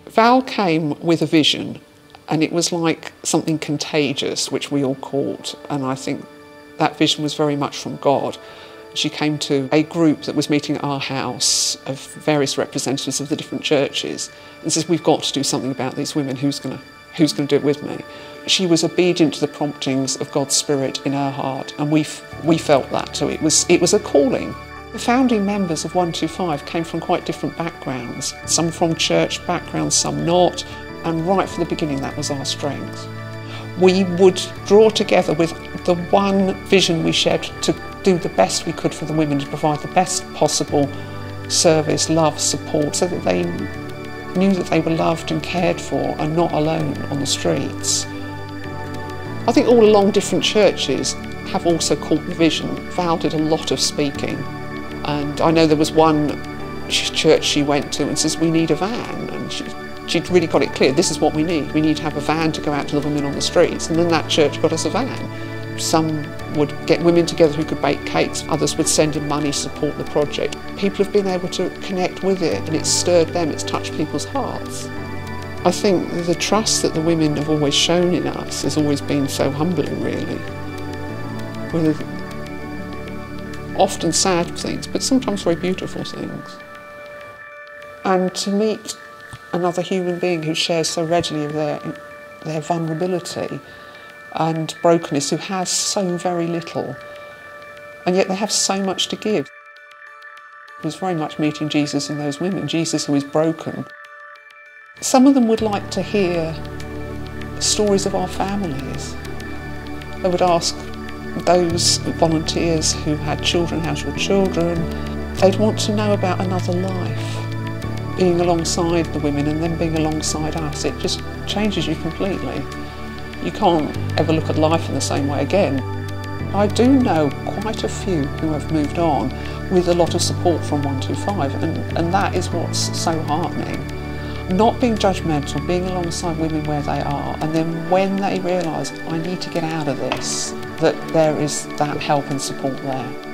Val came with a vision, and it was like something contagious, which we all caught, and I think that vision was very much from God. She came to a group that was meeting at our house of various representatives of the different churches and says, we've got to do something about these women, who's going to do it with me? She was obedient to the promptings of God's Spirit in her heart, and we felt that too. It was a calling. The founding members of 125 came from quite different backgrounds, some from church backgrounds, some not, and right from the beginning that was our strength. We would draw together with the one vision we shared to do the best we could for the women, to provide the best possible service, love, support, so that they knew that they were loved and cared for and not alone on the streets. I think all along different churches have also caught the vision. Val did a lot of speaking, and I know there was one church she went to and says, we need a van, and she'd really got it clear, this is what we need. We need to have a van to go out to the women on the streets, and then that church got us a van. Some would get women together who could bake cakes, others would send in money to support the project. People have been able to connect with it, and it's stirred them, it's touched people's hearts. I think the trust that the women have always shown in us has always been so humbling, really. With often sad things, but sometimes very beautiful things. And to meet another human being who shares so readily their vulnerability and brokenness, who has so very little, and yet they have so much to give. It was very much meeting Jesus in those women, Jesus who is broken. Some of them would like to hear stories of our families. They would ask those volunteers who had children, how's your children? They'd want to know about another life, being alongside the women and then being alongside us. It just changes you completely. You can't ever look at life in the same way again. I do know quite a few who have moved on with a lot of support from 125, and that is what's so heartening. Not being judgmental, being alongside women where they are, and then when they realise, I need to get out of this, that there is that help and support there.